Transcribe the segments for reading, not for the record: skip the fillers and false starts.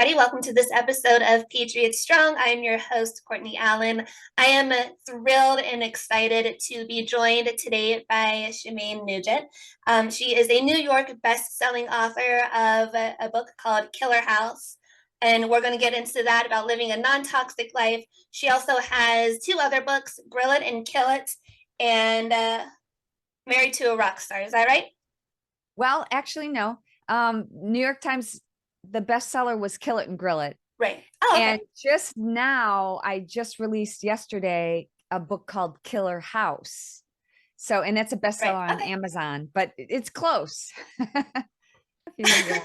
everybody. Welcome to this episode of Patriot Strong. I am your host, Courtney Allen. I am thrilled and excited to be joined today by Shemane Nugent. She is a New York best-selling author of a book called Killer House, and we're going to get into that about living a non-toxic life. She also has two other books, Grill It and Kill It, and Married to a Rock Star. Is that right? Well, actually, no. New York Times, the bestseller was Kill It and Grill It. Right. Oh, okay. And just now, I just released yesterday a book called Killer House. So, and it's a bestseller Right. on Okay. Amazon, but it's close. Yeah.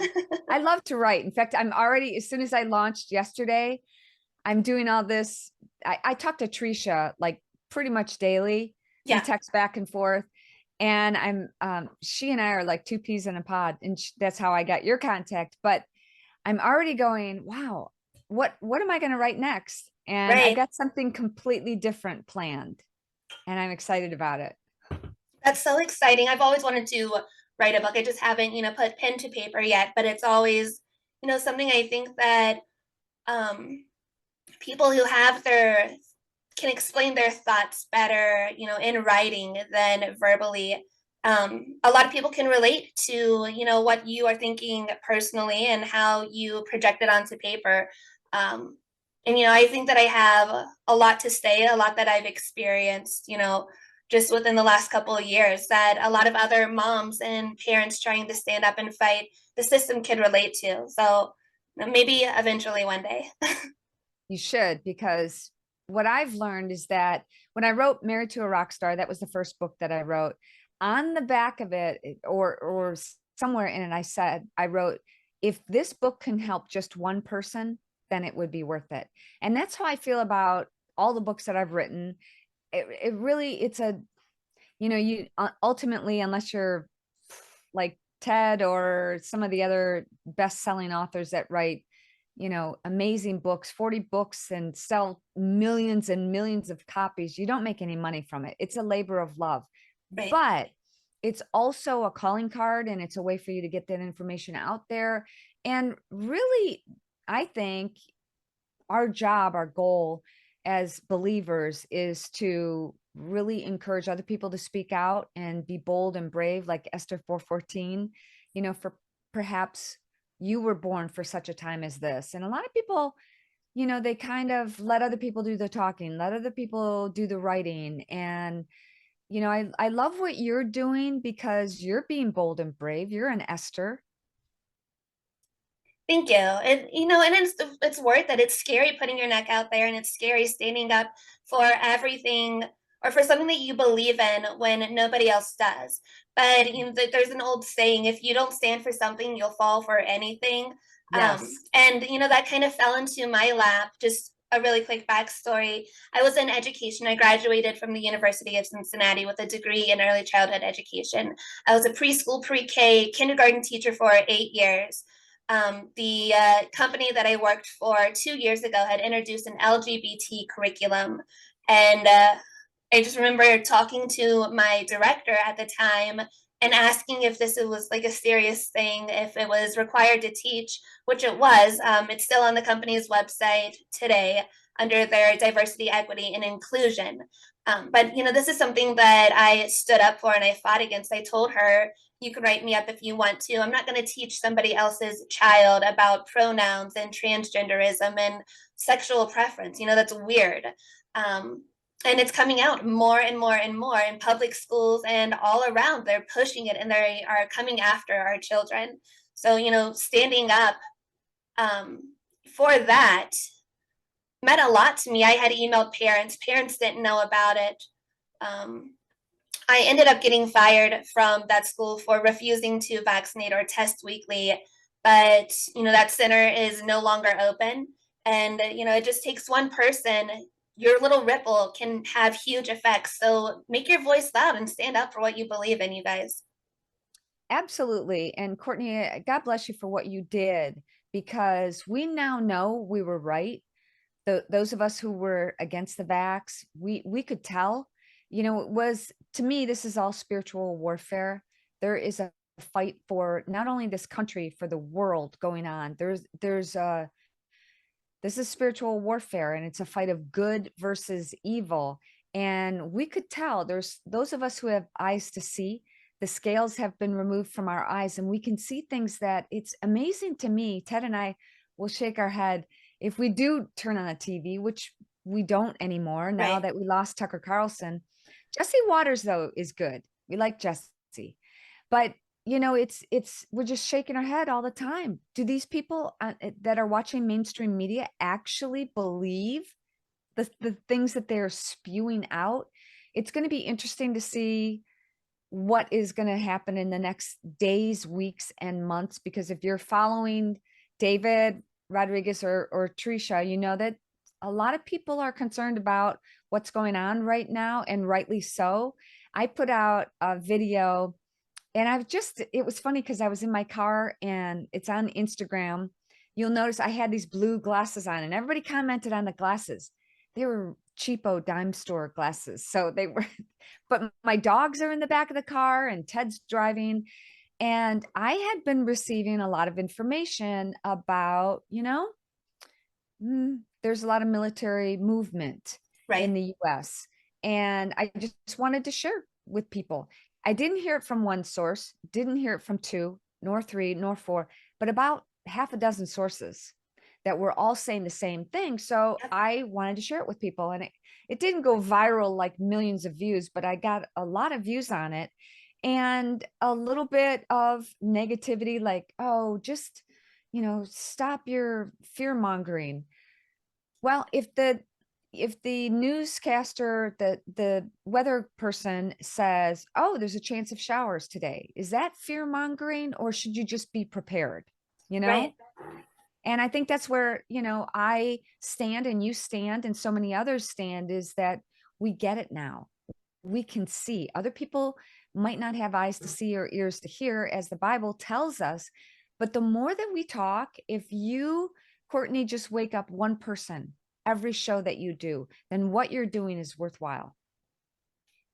I love to write. In fact, I'm already, as soon as I launched yesterday, I'm doing all this. I talk to Trisha like pretty much daily. We Yeah. text back and forth. And she and I are like two peas in a pod, and that's how I got your contact. But I'm already going, wow, what am I going to write next? And I've Right. got something completely different planned, and I'm excited about it. That's so exciting. I've always wanted to write a book. I just haven't, put pen to paper yet, but it's always, something I think that um, people who have can explain their thoughts better, in writing than verbally. A lot of people can relate to, what you are thinking personally and how you project it onto paper. And, I think that I have a lot to say, a lot that I've experienced, just within the last couple of years that a lot of other moms and parents trying to stand up and fight the system can relate to. So maybe eventually one day. You should, because what I've learned is that when I wrote Married to a Rock Star, that was the first book that I wrote. On the back of it, or somewhere in it, I wrote, if this book can help just one person, then it would be worth it. And that's how I feel about all the books that I've written. It really, it's a, you ultimately, unless you're like Ted or some of the other best-selling authors that write, amazing books, 40 books, and sell millions and millions of copies, you don't make any money from it. It's a labor of love. Right. But it's also a calling card, and it's a way for you to get that information out there. And really, I think our job, our goal as believers is to really encourage other people to speak out and be bold and brave, like Esther 4:14, for perhaps you were born for such a time as this. And a lot of people, they kind of let other people do the talking, let other people do the writing. And, I love what you're doing because you're being bold and brave. You're an Esther. Thank you. And and it's worth it. It's scary putting your neck out there, and it's scary standing up for everything or for something that you believe in when nobody else does. But there's an old saying: if you don't stand for something, you'll fall for anything. Yes. And that kind of fell into my lap. Just a really quick backstory: I was in education. I graduated from the University of Cincinnati with a degree in early childhood education. I was a preschool, pre-K, kindergarten teacher for 8 years. The company that I worked for 2 years ago had introduced an LGBT curriculum. And I just remember talking to my director at the time and asking if this was like a serious thing, if it was required to teach, which it was. It's still on the company's website today under their diversity, equity, and inclusion. But this is something that I stood up for and I fought against. I told her, you can write me up if you want to. I'm not going to teach somebody else's child about pronouns and transgenderism and sexual preference. That's weird. And it's coming out more and more and more in public schools and all around. They're pushing it and they are coming after our children. So, standing up for that meant a lot to me. I had emailed parents, parents didn't know about it. I ended up getting fired from that school for refusing to vaccinate or test weekly. But, that center is no longer open. And, it just takes one person. Your little ripple can have huge effects. So make your voice loud and stand up for what you believe in, you guys. Absolutely. And Courtney, God bless you for what you did, because we now know we were right. Those of us who were against the vax, we could tell, it was, to me, this is all spiritual warfare. There is a fight for not only this country, for the world going on. There's This is spiritual warfare, and it's a fight of good versus evil. And we could tell there's those of us who have eyes to see, the scales have been removed from our eyes, and we can see things that it's amazing to me. Ted and I will shake our head if we do turn on the TV, which we don't anymore now Right. that we lost Tucker Carlson. Jesse Waters, though, is good. We like Jesse. But we're just shaking our head all the time. Do these people that are watching mainstream media actually believe the things that they're spewing out? It's going to be interesting to see what is going to happen in the next days, weeks, and months, because if you're following David Rodriguez or Trisha, you know that a lot of people are concerned about what's going on right now, and rightly so. I put out a video, and it was funny because I was in my car and it's on Instagram. You'll notice I had these blue glasses on, and everybody commented on the glasses. They were cheapo dime store glasses. So they were, but my dogs are in the back of the car and Ted's driving. And I had been receiving a lot of information about, there's a lot of military movement in Right. the US. And I just wanted to share with people. I didn't hear it from one source, didn't hear it from two, nor three, nor four, but about half a dozen sources that were all saying the same thing. So Yep. I wanted to share it with people. And it didn't go viral like millions of views, but I got a lot of views on it, and a little bit of negativity, like, oh, just, stop your fear mongering. Well, if the newscaster, the weather person says, "Oh, there's a chance of showers today," is that fear mongering, or should you just be prepared? You Right. know? And I think that's where, I stand and you stand and so many others stand, is that we get it now. We can see. Other people might not have eyes to see or ears to hear, as the Bible tells us. But the more that we talk, if you, Courtney, just wake up one person every show that you do, then what you're doing is worthwhile.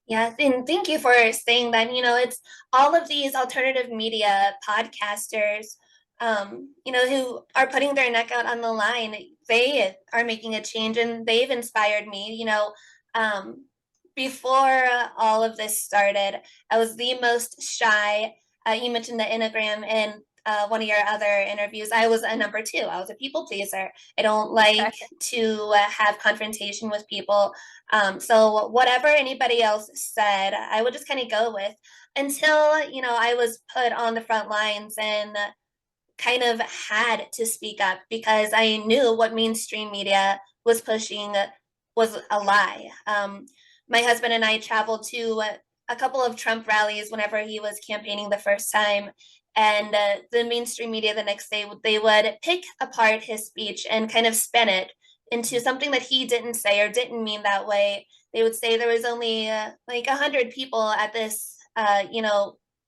Yeah, and thank you for saying that. It's all of these alternative media podcasters, who are putting their neck out on the line. They are making a change, and they've inspired me. Before all of this started, I was the most shy. You mentioned the Enneagram in one of your other interviews. I was a number two. I was a people pleaser. I don't like to have confrontation with people. So whatever anybody else said, I would just kind of go with until, I was put on the front lines and kind of had to speak up because I knew what mainstream media was pushing was a lie. My husband and I traveled to a couple of Trump rallies whenever he was campaigning the first time. And the mainstream media the next day, they would pick apart his speech and kind of spin it into something that he didn't say or didn't mean that way. They would say there was only like 100 people at this,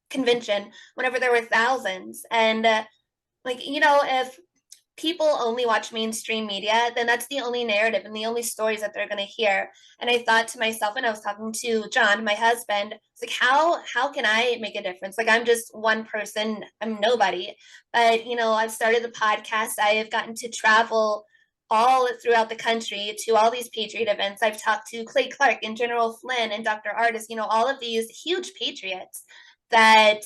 convention, whenever there were thousands. And if people only watch mainstream media, then that's the only narrative and the only stories that they're going to hear. And I thought to myself, when I was talking to John, my husband, it's like, how can I make a difference? Like, I'm just one person, I'm nobody. But I've started the podcast. I have gotten to travel all throughout the country to all these Patriot events. I've talked to Clay Clark and General Flynn and Dr. Artis, all of these huge patriots that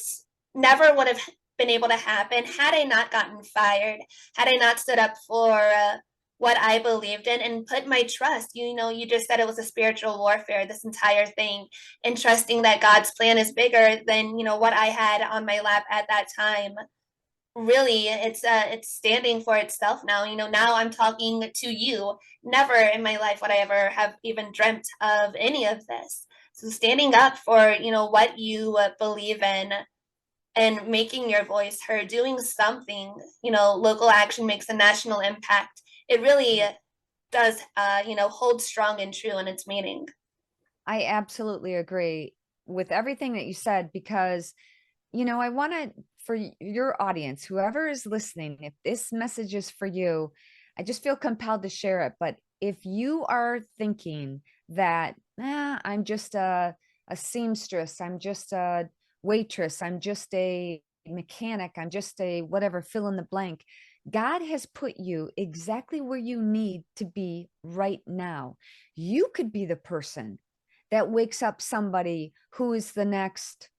never would have been able to happen had I not gotten fired, had I not stood up for what I believed in and put my trust. You just said it was a spiritual warfare, this entire thing, and trusting that God's plan is bigger than what I had on my lap at that time. Really, it's standing for itself now. Now I'm talking to you. Never in my life would I ever have even dreamt of any of this. So standing up for what you believe in and making your voice heard, doing something, local action makes a national impact. It really does, hold strong and true in its meaning. I absolutely agree with everything that you said, because I want to, for your audience, whoever is listening, if this message is for you, I just feel compelled to share it. But if you are thinking that, I'm just a seamstress, I'm just a waitress, I'm just a mechanic, I'm just a whatever, fill in the blank, God has put you exactly where you need to be right now. You could be the person that wakes up somebody who is the next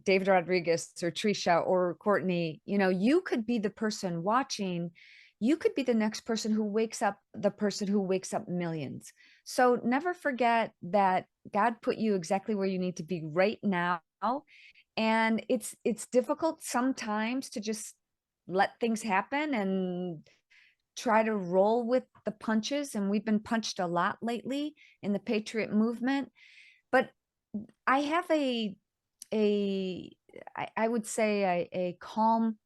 David Rodriguez or Trisha or Courtney. You know, you could be the person watching. You could be the next person who wakes up, the person who wakes up millions. So never forget that God put you exactly where you need to be right now. And it's difficult sometimes to just let things happen and try to roll with the punches. And we've been punched a lot lately in the Patriot movement. But I have a I would say a calm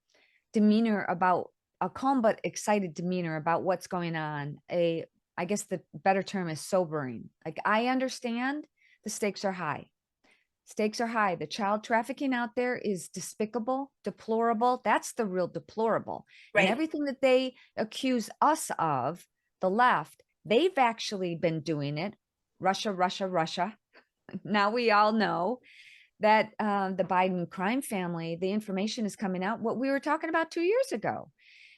demeanor about a calm but excited demeanor about what's going on. I guess the better term is sobering. Like, I understand the stakes are high. Stakes are high. The child trafficking out there is despicable, deplorable. That's the real deplorable. And Right. everything that they accuse us of, the left, they've actually been doing it. Russia, Russia, Russia. Now we all know that the Biden crime family, the information is coming out, what we were talking about 2 years ago.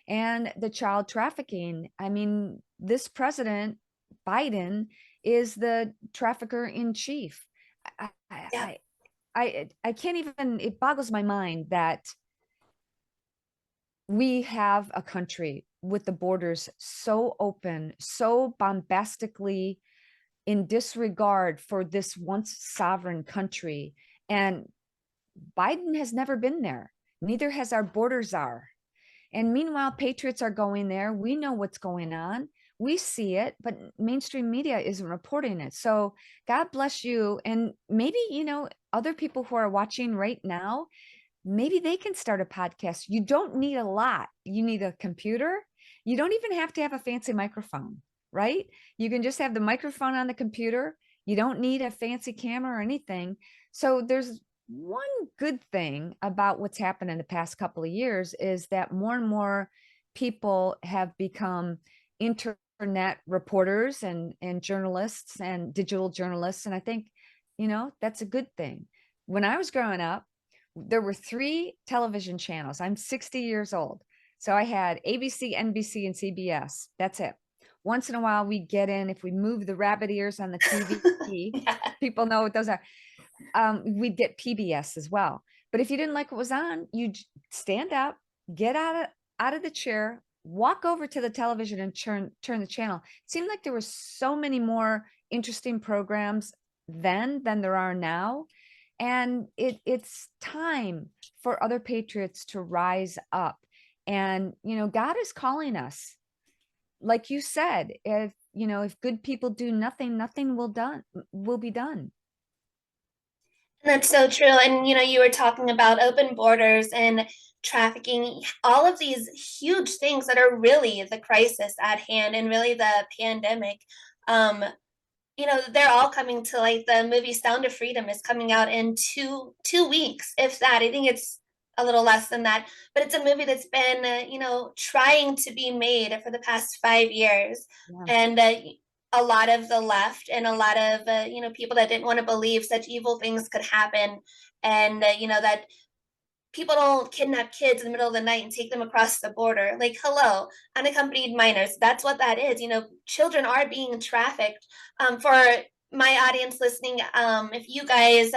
And the child trafficking. I mean, this president, Biden, is the trafficker in chief. I, I, Yeah. I, I can't even, it boggles my mind that we have a country with the borders so open, so bombastically in disregard for this once sovereign country. And Biden has never been there. Neither has our border czar. And meanwhile, patriots are going there. We know what's going on. We see it, but mainstream media isn't reporting it. So God bless you. And maybe, you know, other people who are watching right now, maybe they can start a podcast. You don't need a lot. You need a computer. You don't even have to have a fancy microphone, right? You can just have the microphone on the computer. You don't need a fancy camera or anything. So there's one good thing about what's happened in the past couple of years is that more and more people have become internet reporters and journalists and digital journalists. And I think, you know, that's a good thing. When I was growing up, there were three television channels. I'm 60 years old. So I had ABC, NBC, and CBS. That's it. Once in a while, we get in, if we move the rabbit ears on the TV, Yeah. people know what those are. We'd get PBS as well. But if you didn't like what was on, you'd stand up, get out of the chair, walk over to the television and turn the channel. It seemed like there were so many more interesting programs then than there are now. And it's time for other patriots to rise up. And, you know, God is calling us. Like you said, if, you know, if good people do nothing, nothing will be done. That's so true. And you were talking about open borders and trafficking, all of these huge things that are really the crisis at hand and really the pandemic. Um, they're all coming to light. The movie Sound of Freedom is coming out in two weeks, if that. I think it's a little less than that, but it's a movie that's been, trying to be made for the past 5 years, Yeah. and a lot of the left and a lot of people that didn't want to believe such evil things could happen, and that people don't kidnap kids in the middle of the night and take them across the border. Like, hello, unaccompanied minors. That's what that is. Children are being trafficked. For my audience listening, if you guys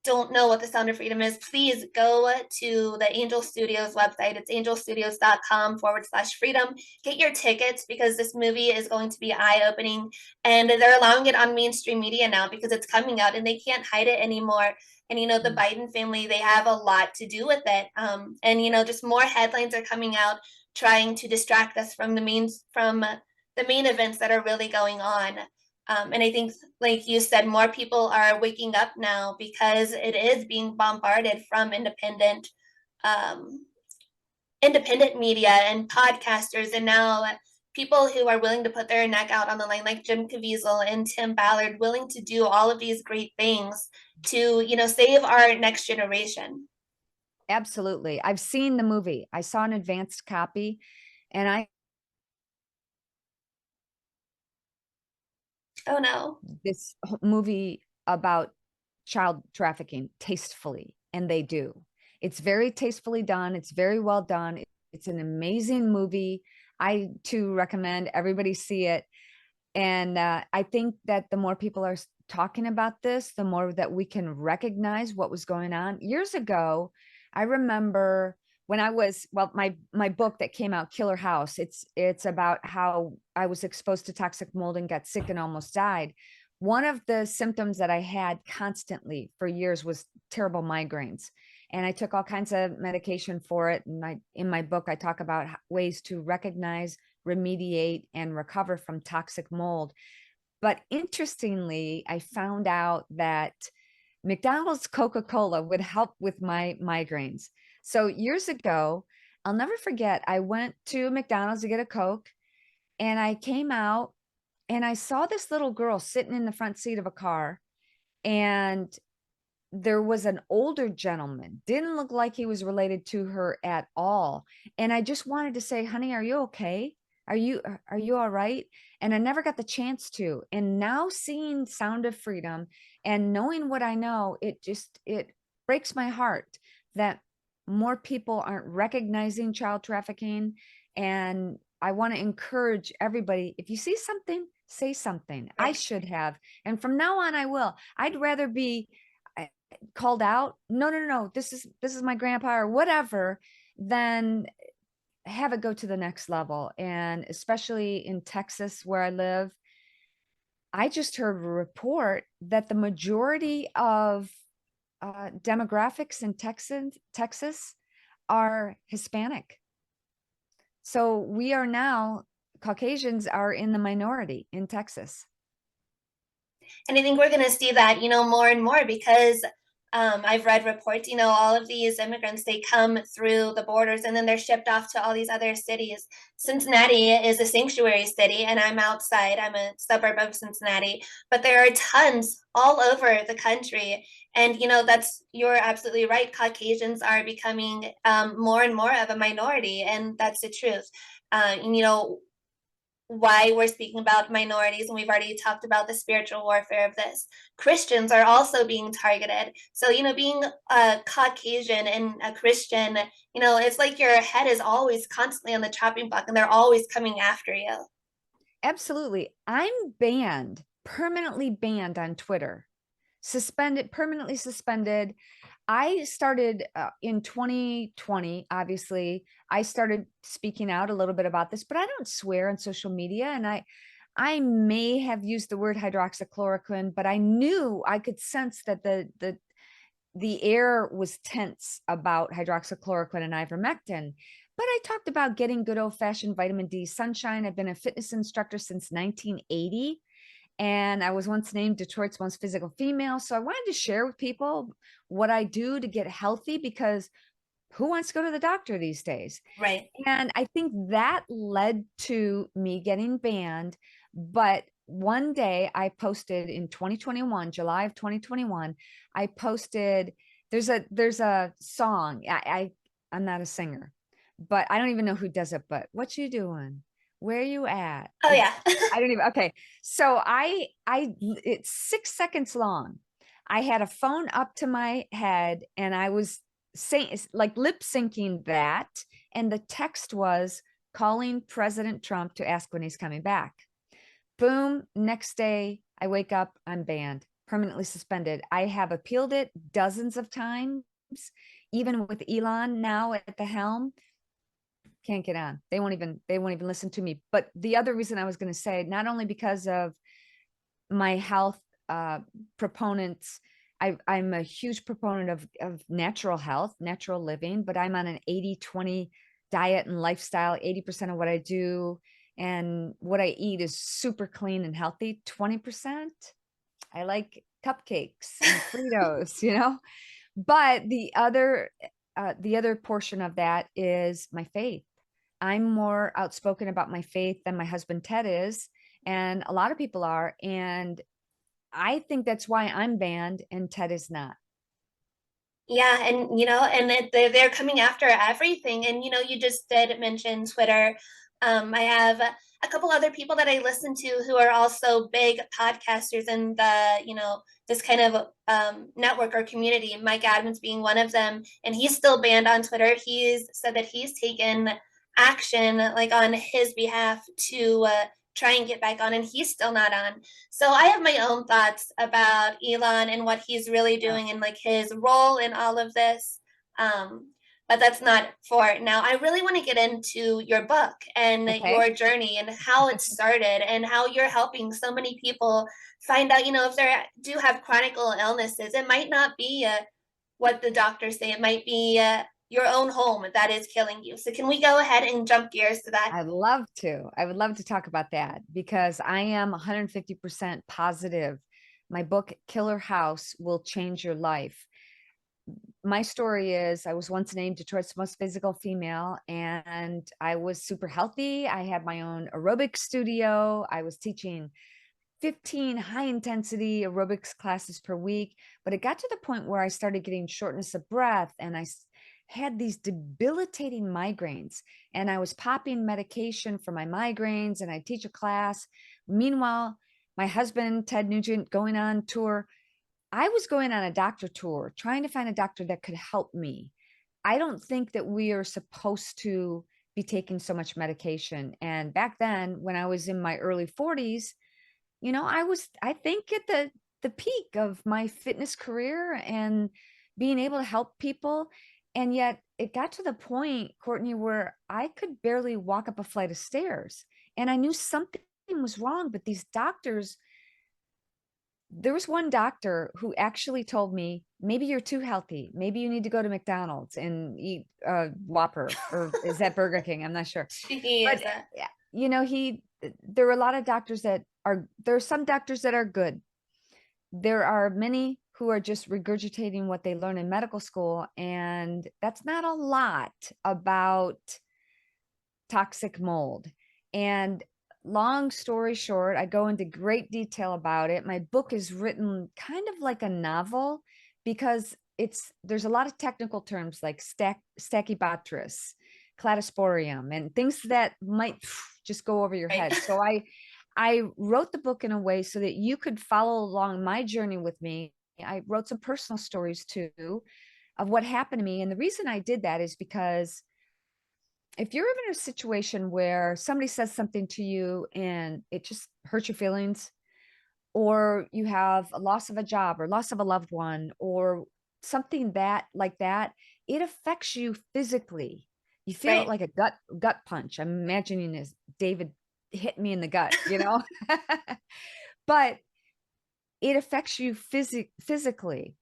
don't know what the Sound of Freedom is, please go to the Angel Studios website. It's angelstudios.com/freedom. Get your tickets because this movie is going to be eye opening. And they're allowing it on mainstream media now because it's coming out and they can't hide it anymore. And the Mm. Biden family, they have a lot to do with it. And just more headlines are coming out trying to distract us from the main events that are really going on. And I think, like you said, more people are waking up now because it is being bombarded from um, independent media and podcasters, and now people who are willing to put their neck out on the line, like Jim Caviezel and Tim Ballard, willing to do all of these great things to save our next generation. Absolutely. I've seen the movie. I saw an advanced copy and I Oh no. this movie about child trafficking tastefully, and they do. It's very tastefully done. It's very well done. It's an amazing movie. I too recommend everybody see it. And I think that the more people are talking about this, the more that we can recognize what was going on. Years ago, I remember when I was, well, my book that came out, Killer House, it's about how I was exposed to toxic mold and got sick and almost died. One of the symptoms that I had constantly for years was terrible migraines. And I took all kinds of medication for it. And in my book, I talk about ways to recognize, remediate, and recover from toxic mold. But interestingly, I found out that McDonald's Coca-Cola would help with my migraines. So years ago, I'll never forget, I went to McDonald's to get a Coke, and I came out and I saw this little girl sitting in the front seat of a car, and there was an older gentleman, didn't look like he was related to her at all. And I just wanted to say, honey, are you okay? Are you all right? And I never got the chance to. And now seeing Sound of Freedom and knowing what I know, it breaks my heart that more people aren't recognizing child trafficking. And I want to encourage everybody, if you see something, say something. I Right. should have. And from now on, I will. I'd rather be called out, no, no, no, this is my grandpa or whatever, then have it go to the next level. And especially in Texas where I live, I just heard a report that the majority of demographics in Texas are Hispanic. So we are now, Caucasians are in the minority in Texas. And I think we're going to see that, more and more because I've read reports, all of these immigrants, they come through the borders and then they're shipped off to all these other cities. Cincinnati is a sanctuary city, and I'm outside. I'm a suburb of Cincinnati, but there are tons all over the country. And, you're absolutely right. Caucasians are becoming more and more of a minority, and that's the truth. Why we're speaking about minorities, and we've already talked about the spiritual warfare of this. Christians are also being targeted. So, being a Caucasian and a Christian, it's like your head is always constantly on the chopping block and they're always coming after you. Absolutely. I'm banned, permanently banned on Twitter, suspended, permanently suspended. I started in 2020, obviously, I started speaking out a little bit about this, but I don't swear on social media. And I may have used the word hydroxychloroquine, but I knew, I could sense that the air was tense about hydroxychloroquine and ivermectin. But I talked about getting good old fashioned vitamin D sunshine. I've been a fitness instructor since 1980. And I was once named Detroit's most physical female. So I wanted to share with people what I do to get healthy, because who wants to go to the doctor these days? Right. And I think that led to me getting banned. But one day I posted in 2021, July of 2021, I posted, there's a song. I'm not a singer, but I don't even know who does it, but what you doing? Where you at? Oh, yeah. I don't even, okay. So it's 6 seconds long. I had a phone up to my head and I was saying, like, lip syncing that. And the text was calling President Trump to ask when he's coming back. Boom. Next day, I wake up, I'm banned, permanently suspended. I have appealed it dozens of times, even with Elon now at the helm. Can't get on. They won't even listen to me. But the other reason I was going to say, not only because of my health proponents, I'm a huge proponent of natural health, natural living, but I'm on an 80-20 diet and lifestyle. 80% of what I do and what I eat is super clean and healthy. 20%, I like cupcakes and Fritos, But the other portion of that is my faith. I'm more outspoken about my faith than my husband Ted is, and a lot of people are. And I think that's why I'm banned and Ted is not. Yeah, and they're coming after everything. And you just did mention Twitter. I have a couple other people that I listen to who are also big podcasters in the, this kind of network or community. Mike Adams being one of them, and he's still banned on Twitter. He's said that he's taken action like on his behalf to try and get back on, and he's still not on. So I have my own thoughts about Elon and what he's really Yeah. doing and like his role in all of this. But that's not for now. I really want to get into your book and Okay. your journey and how it started and how you're helping so many people find out, if they do have chronic illnesses, it might not be what the doctors say. It might be your own home that is killing you. So can we go ahead and jump gears to that? I'd love to. I would love to talk about that because I am 150% positive my book, Killer House, will change your life. My story is I was once named Detroit's most physical female, and I was super healthy. I had my own aerobic studio. I was teaching 15 high intensity aerobics classes per week. But it got to the point where I started getting shortness of breath, and I had these debilitating migraines, and I was popping medication for my migraines, and I teach a class. Meanwhile, my husband, Ted Nugent, going on tour. I was going on a doctor tour, trying to find a doctor that could help me. I don't think that we are supposed to be taking so much medication. And back then, when I was in my early 40s, I think at the peak of my fitness career and being able to help people. And yet it got to the point, Courtney, where I could barely walk up a flight of stairs. And I knew something was wrong, but these doctors, there was one doctor who actually told me, maybe you're too healthy. Maybe you need to go to McDonald's and eat a Whopper, or is that Burger King? I'm not sure. But Jeez. yeah, there are a lot of doctors there are some doctors that are good. There are many who are just regurgitating what they learn in medical school. And that's not a lot about toxic mold. And long story short, I go into great detail about it. My book is written kind of like a novel because there's a lot of technical terms like stachybotrys, cladosporium, and things that might just go over your Right. head. So I wrote the book in a way so that you could follow along my journey with me. I wrote some personal stories too of what happened to me. And the reason I did that is because if you're in a situation where somebody says something to you and it just hurts your feelings, or you have a loss of a job or loss of a loved one or something that like that, it affects you physically. You feel it Right. like a gut punch. I'm imagining as David hit me in the gut. But it affects you physically.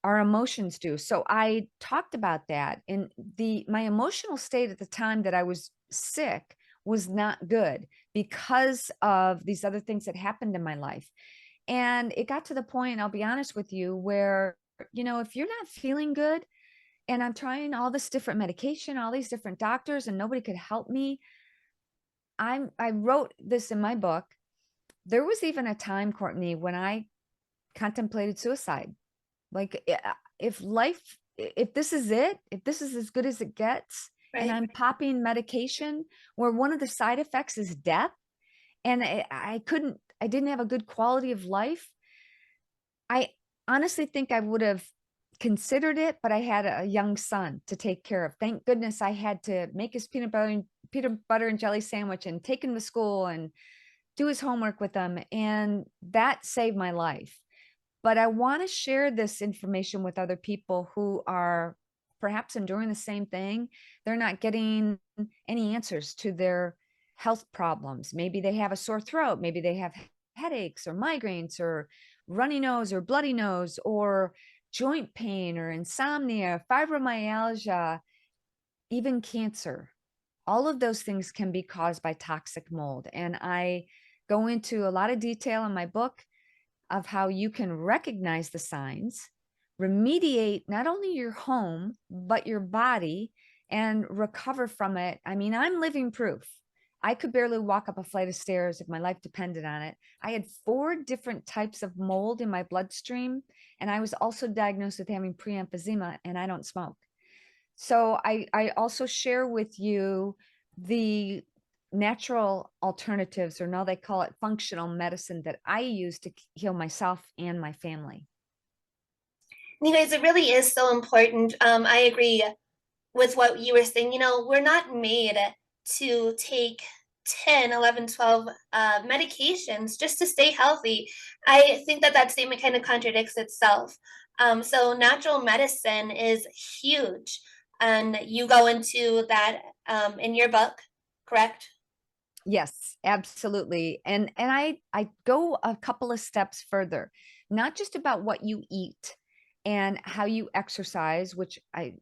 Our emotions do. So I talked about that, and my emotional state at the time that I was sick was not good because of these other things that happened in my life. And it got to the point, I'll be honest with you, where if you're not feeling good, and I'm trying all this different medication, all these different doctors, and nobody could help me, I wrote this in my book. There was even a time, Courtney, when I contemplated suicide. Like, if this is it, if this is as good as it gets, and Right. I'm popping medication where one of the side effects is death, and I didn't have a good quality of life, I honestly think I would have considered it, but I had a young son to take care of. Thank goodness I had to make his peanut butter and jelly sandwich and take him to school and do his homework with him, and that saved my life. But I want to share this information with other people who are perhaps enduring the same thing. They're not getting any answers to their health problems. Maybe they have a sore throat. Maybe they have headaches or migraines or runny nose or bloody nose or joint pain or insomnia, fibromyalgia, even cancer. All of those things can be caused by toxic mold. And I go into a lot of detail in my book of how you can recognize the signs, remediate not only your home, but your body, and recover from it. I mean, I'm living proof. I could barely walk up a flight of stairs if my life depended on it. I had 4 different types of mold in my bloodstream, and I was also diagnosed with having pre-emphysema, and I don't smoke. So I also share with you the natural alternatives, or now they call it functional medicine, that I use to heal myself and my family. You guys, it really is so important. I agree with what you were saying. We're not made to take 10, 11, 12 medications just to stay healthy. I think that that statement kind of contradicts itself. So natural medicine is huge. And you go into that in your book, correct? Yes, absolutely. And I go a couple of steps further, not just about what you eat and how you exercise, which I've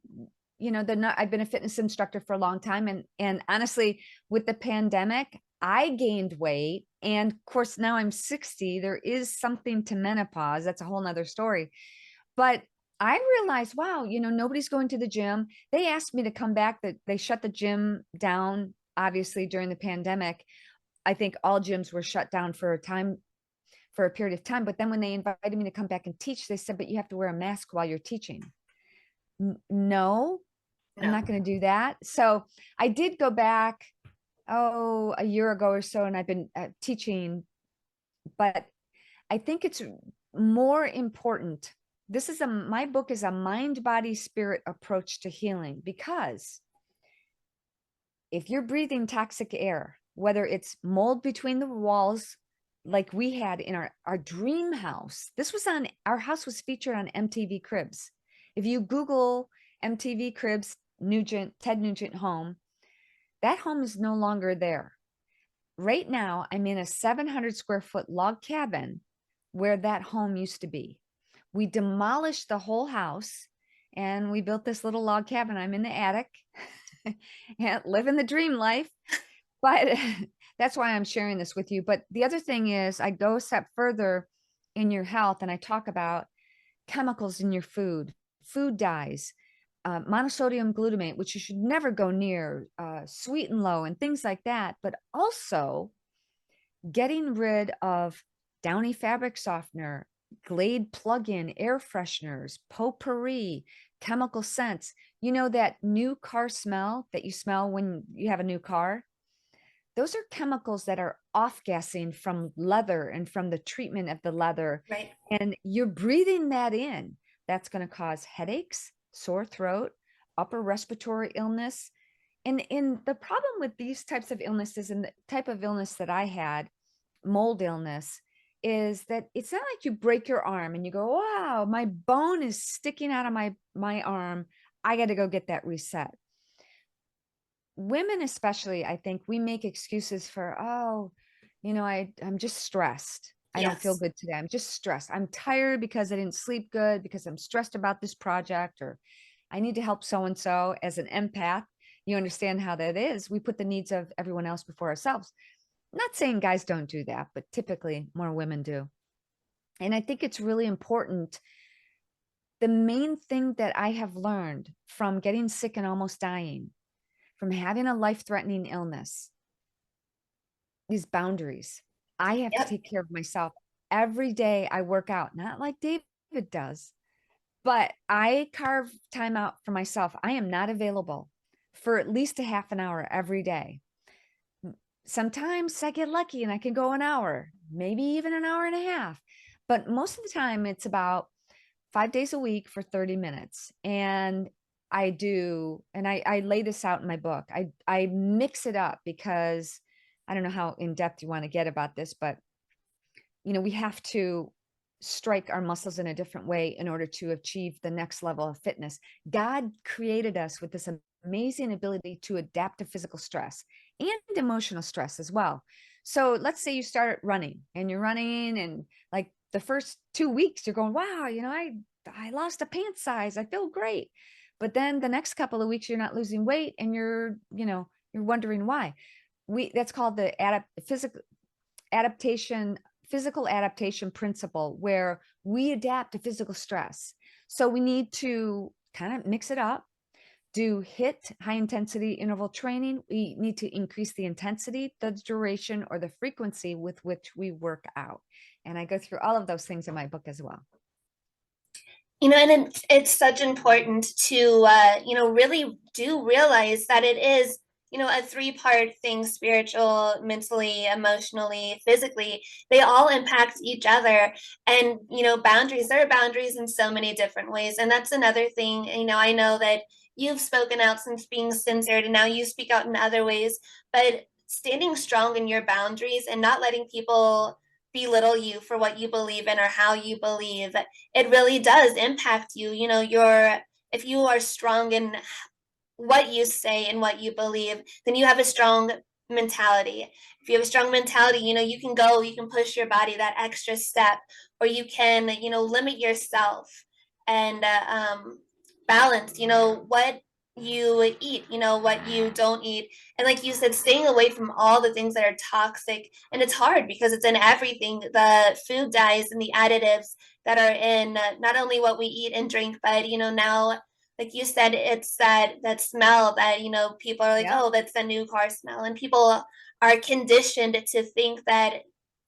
been a fitness instructor for a long time, and honestly, with the pandemic, I gained weight, and of course now I'm 60. There is something to menopause. That's a whole nother story. But I realized, wow, nobody's going to the gym. They asked me to come back, that they shut the gym down, obviously, during the pandemic. I think all gyms were shut down for a period of time. But then when they invited me to come back and teach, they said, but you have to wear a mask while you're teaching. No, I'm No. not going to do that. So I did go back, a year ago or so, and I've been teaching, but I think it's more important. My book is a mind, body, spirit approach to healing, because if you're breathing toxic air, whether it's mold between the walls, like we had in our dream house, our house was featured on MTV Cribs. If you Google MTV Cribs, Ted Nugent home, that home is no longer there. Right now, I'm in a 700 square foot log cabin where that home used to be. We demolished the whole house and we built this little log cabin. I'm in the attic and living the dream life. But that's why I'm sharing this with you. But the other thing is, I go a step further in your health, and I talk about chemicals in your food dyes, monosodium glutamate, which you should never go near, sweet and low, and things like that. But also getting rid of Downy fabric softener, Glade plug-in air fresheners, potpourri, chemical scents. You know that new car smell that you smell when you have a new car? Those are chemicals that are off-gassing from leather and from the treatment of the leather. Right. And you're breathing that in. That's going to cause headaches, sore throat, upper respiratory illness. And the problem with these types of illnesses, and the type of illness that I had, mold illness, is that it's not like you break your arm and you go, wow, my bone is sticking out of my arm. I got to go get that reset. Women especially, I think we make excuses for, I'm just stressed. I don't feel Yes. good today. I'm just stressed. I'm tired because I didn't sleep good, because I'm stressed about this project, or I need to help so and so. As an empath, you understand how that is. We put the needs of everyone else before ourselves. Not saying guys don't do that, but typically more women do. And I think it's really important. The main thing that I have learned from getting sick and almost dying, from having a life-threatening illness, these boundaries. I have to Yep. take care of myself. Every day I work out, not like David does, but I carve time out for myself. I am not available for at least a half an hour every day. Sometimes I get lucky and I can go an hour, maybe even an hour and a half. But most of the time it's about 5 days a week for 30 minutes. And I lay this out in my book. I mix it up, because I don't know how in depth you want to get about this, but we have to strike our muscles in a different way in order to achieve the next level of fitness. God created us with this amazing ability to adapt to physical stress and emotional stress as well. So let's say you start running, and you're running, and like the first 2 weeks, you're going, wow, I lost a pant size. I feel great. But then the next couple of weeks, you're not losing weight, and you're wondering why. That's called the adaptation physical adaptation principle, where we adapt to physical stress. So we need to kind of mix it up, do high intensity interval training. We need to increase the intensity, the duration, or the frequency with which we work out. And I go through all of those things in my book as well. And it's such important to, really do realize that it is, a three-part thing: spiritual, mentally, emotionally, physically. They all impact each other. And, boundaries, there are boundaries in so many different ways. And that's another thing, I know that you've spoken out since being censored, and now you speak out in other ways. But standing strong in your boundaries and not letting people belittle you for what you believe in or how you believe, it really does impact you. If you are strong in what you say and what you believe, then you have a strong mentality. If you have a strong mentality, you can go, you can push your body that extra step, or you can, limit yourself and balance, what you eat, what you don't eat. And like you said, staying away from all the things that are toxic. And it's hard because it's in everything, the food dyes and the additives that are in not only what we eat and drink, but, now, like you said, it's that smell that, people are like, Yep. oh, that's the new car smell. And people are conditioned to think that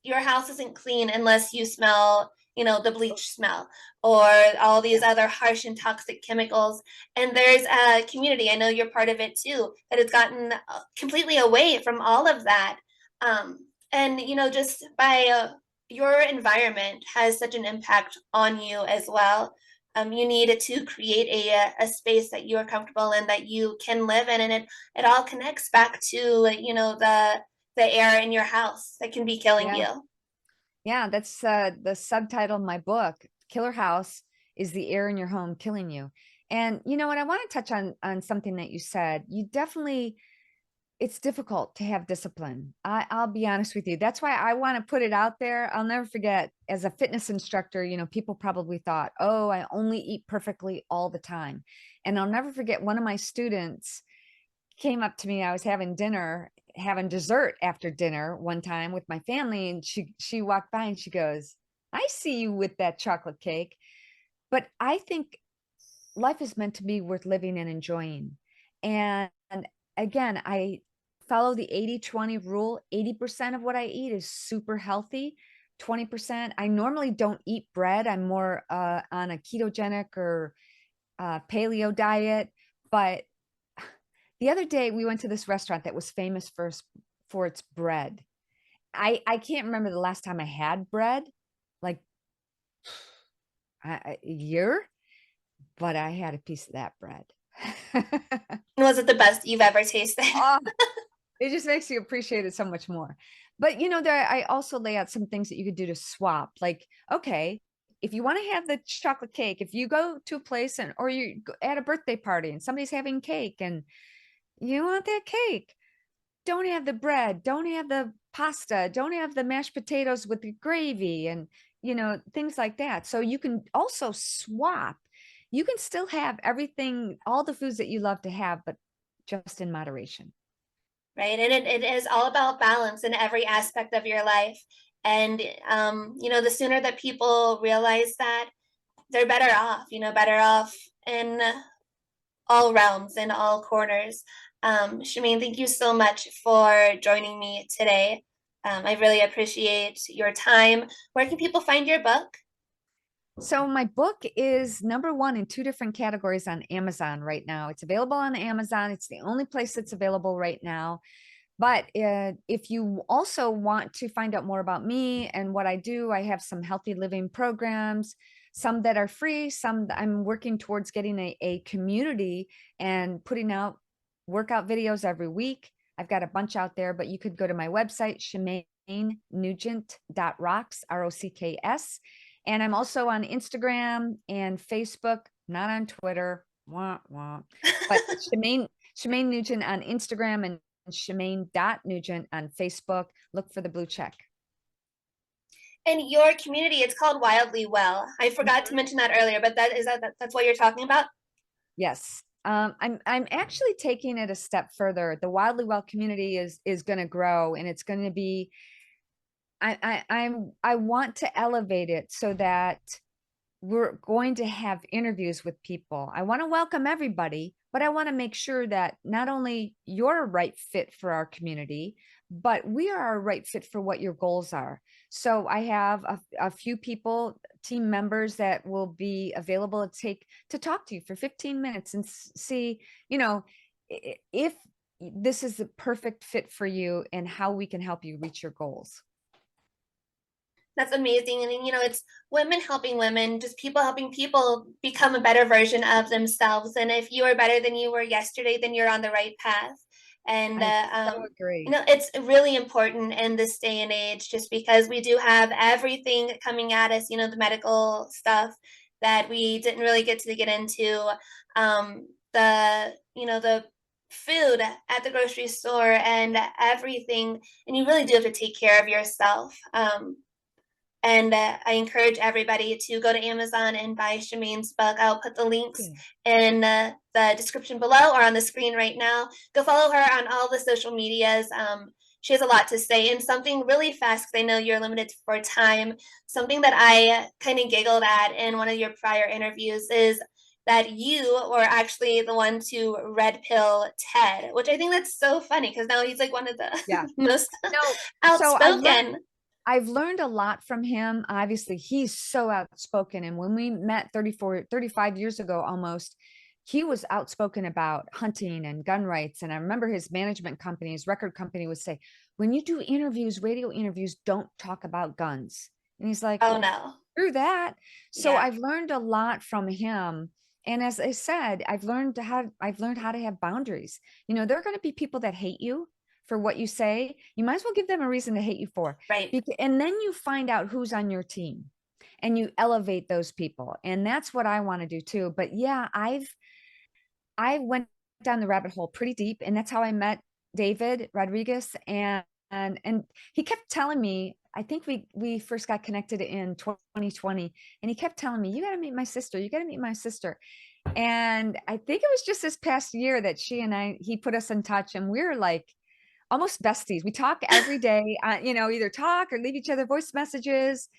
your house isn't clean unless you smell, the bleach smell or all these Yeah. other harsh and toxic chemicals. And there's a community, I know you're part of it too, that has gotten completely away from all of that. And, just by your environment has such an impact on you as well. You need to create a space that you are comfortable in, that you can live in, and it all connects back to, the air in your house that can be killing Yeah. you. Yeah, that's the subtitle of my book. Killer House is the air in your home killing you. And you know what? I want to touch on something that you said. You definitely, it's difficult to have discipline. I'll be honest with you. That's why I want to put it out there. I'll never forget, as a fitness instructor, people probably thought, oh, I only eat perfectly all the time. And I'll never forget, one of my students came up to me. I was having dessert after dinner one time with my family, and she walked by and she goes, I see you with that chocolate cake. But I think life is meant to be worth living and enjoying. And again, I follow the 80-20 rule. 80% of what I eat is super healthy. 20%, I normally don't eat bread. I'm more on a ketogenic or paleo diet. But the other day we went to this restaurant that was famous for its bread. I can't remember the last time I had bread, like a year, but I had a piece of that bread. Was it the best you've ever tasted? Oh, it just makes you appreciate it so much more. But I also lay out some things that you could do to swap. Like, okay, if you want to have the chocolate cake, if you go to a place or you at a birthday party and somebody's having cake and you want that cake, don't have the bread, don't have the pasta, don't have the mashed potatoes with the gravy and, things like that. So you can also swap. You can still have everything, all the foods that you love to have, but just in moderation. Right? And it is all about balance in every aspect of your life. And, the sooner that people realize that, they're better off in all realms, in all corners. Shemane, thank you so much for joining me today. I really appreciate your time. Where can people find your book? So my book is number one in two different categories on Amazon right now. It's available on Amazon. It's the only place that's available right now. But if you also want to find out more about me and what I do, I have some healthy living programs, some that are free, some that I'm working towards getting a community and putting out workout videos every week. I've got a bunch out there, but you could go to my website, ShemaneNugent.rocks, ROCKS. And I'm also on Instagram and Facebook, not on Twitter, wah, wah, but Shemane Nugent on Instagram and Shemane.Nugent on Facebook. Look for the blue check. And your community, it's called Wildly Well. I forgot to mention that earlier, but that's what you're talking about? Yes. I'm actually taking it a step further. The Wildly Well community is going to grow, and it's going to be, I want to elevate it so that we're going to have interviews with people. I want to welcome everybody, but I want to make sure that not only you're a right fit for our community, but we are a right fit for what your goals are. So I have a few people, team members that will be available to talk to you for 15 minutes and see, if this is the perfect fit for you and how we can help you reach your goals. That's amazing. And, it's women helping women, just people helping people become a better version of themselves. And if you are better than you were yesterday, then you're on the right path. And, I so agree. it's really important in this day and age, just because we do have everything coming at us, the medical stuff that we didn't really get to get into. The food at the grocery store and everything. And you really do have to take care of yourself. And I encourage everybody to go to Amazon and buy Shemane's book. I'll put the links Yeah. in the description below or on the screen right now. Go follow her on all the social medias. She has a lot to say. And something really fast, because I know you're limited for time, something that I kind of giggled at in one of your prior interviews is that you were actually the one to red pill Ted, which I think that's so funny because now he's like one of the Yeah. most No, so outspoken. I've learned a lot from him. Obviously, he's so outspoken. And when we met 35 years ago almost, he was outspoken about hunting and gun rights. And I remember his management company, his record company would say, when you do interviews, radio interviews, don't talk about guns. And he's like, Oh well, no. through that. So Yeah. I've learned a lot from him. And as I said, I've learned how to have boundaries. There are going to be people that hate you for what you say. You might as well give them a reason to hate you for. Right. And then you find out who's on your team and you elevate those people. And that's what I want to do too. But yeah, I went down the rabbit hole pretty deep, and that's how I met David Rodriguez. And he kept telling me, I think we first got connected in 2020, and he kept telling me, you got to meet my sister. You got to meet my sister. And I think it was just this past year that he put us in touch, and we're like almost besties. We talk every day, either talk or leave each other voice messages.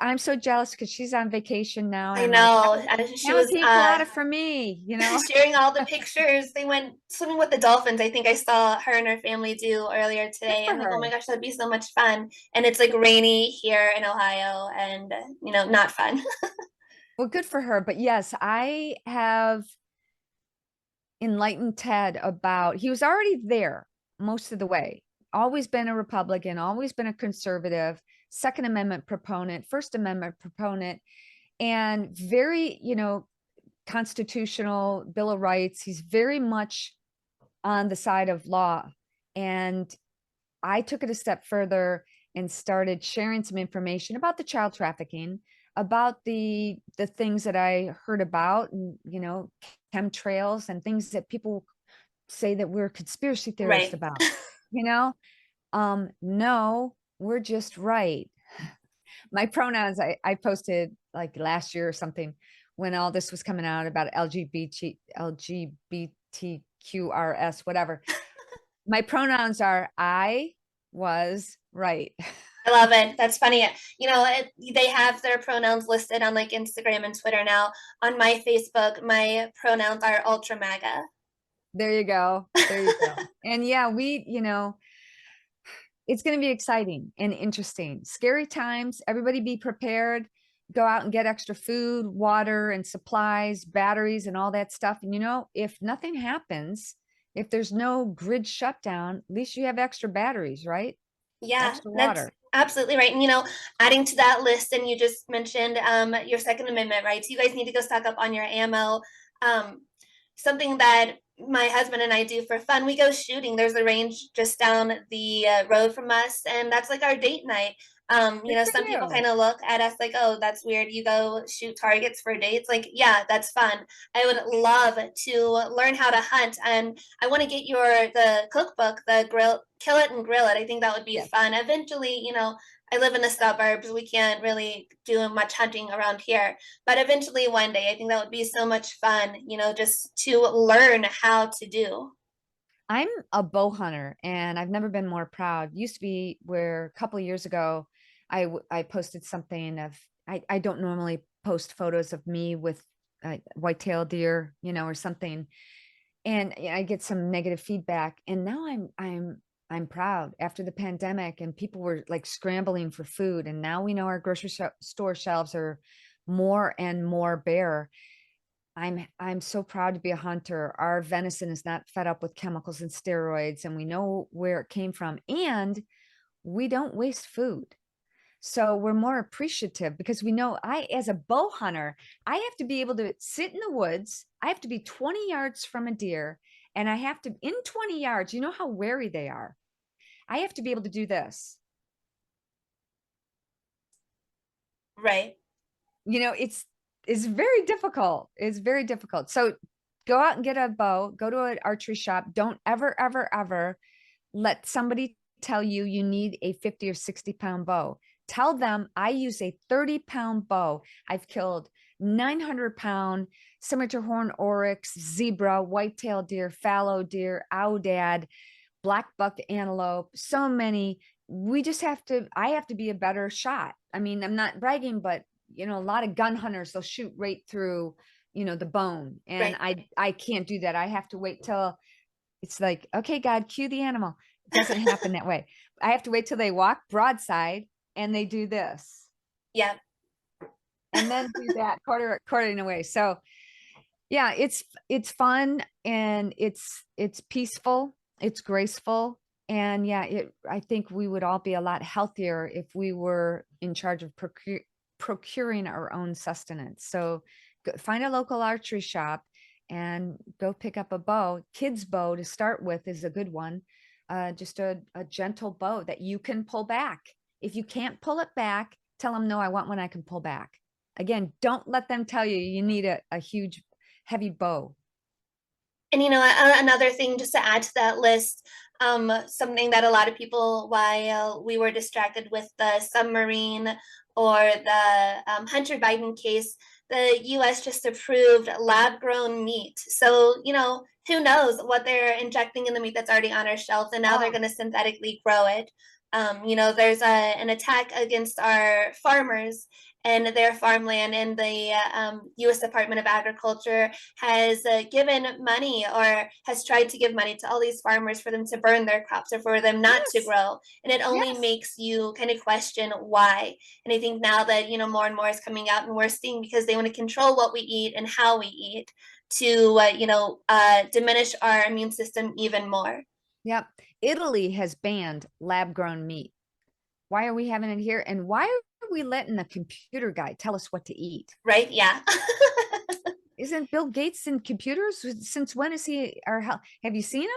I'm so jealous because she's on vacation now, and I I'm like, know. She have a was pina colada for me. sharing all the pictures. They went swimming with the dolphins. I think I saw her and her family do earlier Good today. for I'm like, oh my her. gosh, that'd be so much fun. And it's like rainy here in Ohio and, not fun. Well, good for her. But yes, I have enlightened Ted about, he was already there most of the way, always been a Republican, always been a conservative, Second Amendment proponent, First Amendment proponent, and very, constitutional Bill of Rights. He's very much on the side of law. And I took it a step further and started sharing some information about the child trafficking, about the things that I heard about, and chemtrails and things that people say that we're conspiracy theorists Right. about. You know, no, we're just right. My pronouns, I posted like last year or something when all this was coming out about LGBTQRS, whatever. My pronouns are I was right. I love it. That's funny. They have their pronouns listed on like Instagram and Twitter now. On my Facebook, my pronouns are ultra MAGA. There you go. There you go. And yeah, it's going to be exciting and interesting. Scary times. Everybody be prepared. Go out and get extra food, water, and supplies, batteries, and all that stuff. And if nothing happens, if there's no grid shutdown, at least you have extra batteries, right? Yeah, Extra that's water. absolutely right. And adding to that list, and you just mentioned your Second Amendment rights. You guys need to go stock up on your ammo. Um, Something that my husband and I do for fun. We go shooting. There's a range just down the road from us, and that's like our date night. Good for Some people you. kind of look at us like, "Oh, that's weird. You go shoot targets for dates?" Like, yeah, that's fun. I would love to learn how to hunt, and I want to get the cookbook, the grill, kill it and grill it. I think that would be Yes. fun. Eventually, I live in the suburbs. We can't really do much hunting around here. But eventually, one day, I think that would be so much fun, just to learn how to do. I'm a bow hunter and I've never been more proud. Used to be where a couple of years ago, I posted something of, I don't normally post photos of me with white-tailed deer, or something. And I get some negative feedback. And now I'm proud after the pandemic and people were like scrambling for food. And now we know our grocery store shelves are more and more bare. I'm so proud to be a hunter. Our venison is not fed up with chemicals and steroids, and we know where it came from, and we don't waste food. So we're more appreciative because we know as a bow hunter, I have to be able to sit in the woods. I have to be 20 yards from a deer, and I have to, in 20 yards, you know how wary they are. I have to be able to do this. Right. It's very difficult. It's very difficult. So go out and get a bow, go to an archery shop. Don't ever, ever, ever let somebody tell you you need a 50 or 60-pound bow. Tell them I use a 30-pound bow. I've killed 900-pound scimitar horn oryx, zebra, white-tailed deer, fallow deer, aoudad, black buck antelope, so many. I have to be a better shot. I mean, I'm not bragging, but a lot of gun hunters, they'll shoot right through, the bone. And Right. I can't do that. I have to wait till it's like, okay, God, cue the animal. It doesn't happen that way. I have to wait till they walk broadside and they do this. Yeah. And then do that quartering away. So yeah, it's fun, and it's peaceful, it's graceful. And yeah, I think we would all be a lot healthier if we were in charge of procuring our own sustenance. So find a local archery shop and go pick up a bow. Kids bow to start with is a good one. Just a gentle bow that you can pull back. If you can't pull it back, tell them, no, I want one I can pull back. Again, don't let them tell you you need a huge heavy bow. And another thing just to add to that list, something that a lot of people, while we were distracted with the submarine or the Hunter Biden case, the US just approved lab grown meat. So, who knows what they're injecting in the meat that's already on our shelf, and now they're Oh, going to synthetically grow it. There's an attack against our farmers and their farmland, and the U.S. Department of Agriculture has given money, or has tried to give money to all these farmers for them to burn their crops or for them not to yes, grow. And it only yes. makes you kind of question why. And I think now that, more and more is coming out, and we're seeing, because they want to control what we eat and how we eat to, diminish our immune system even more. Yep. Italy has banned lab grown meat. Why are we having it here? And why are we letting a computer guy tell us what to eat? Right? Yeah. Isn't Bill Gates in computers? Since when is he our help? Have you seen him?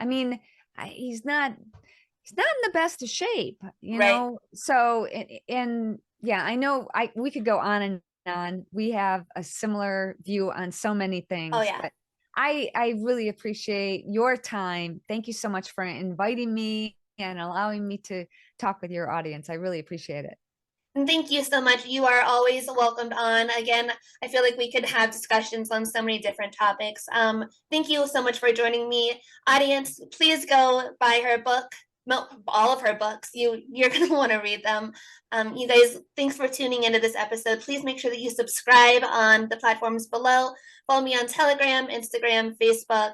I mean, he's not in the best of shape, Right. So and yeah, I know we could go on and on. We have a similar view on so many Oh, things, yeah. but I really appreciate your time. Thank you so much for inviting me and allowing me to talk with your audience. I really appreciate it. And thank you so much. You are always welcomed on. Again, I feel like we could have discussions on so many different topics. Thank you so much for joining me. Audience, please go buy her book, all of her books. You're going to want to read them. You guys, thanks for tuning into this episode. Please make sure that you subscribe on the platforms below. Follow me on Telegram, Instagram, Facebook,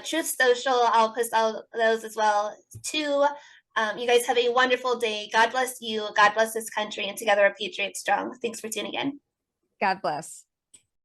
Truth Social. I'll post all those as well too. You guys have a wonderful day. God bless you. God bless this country. And together, a Patriot strong. Thanks for tuning in. God bless.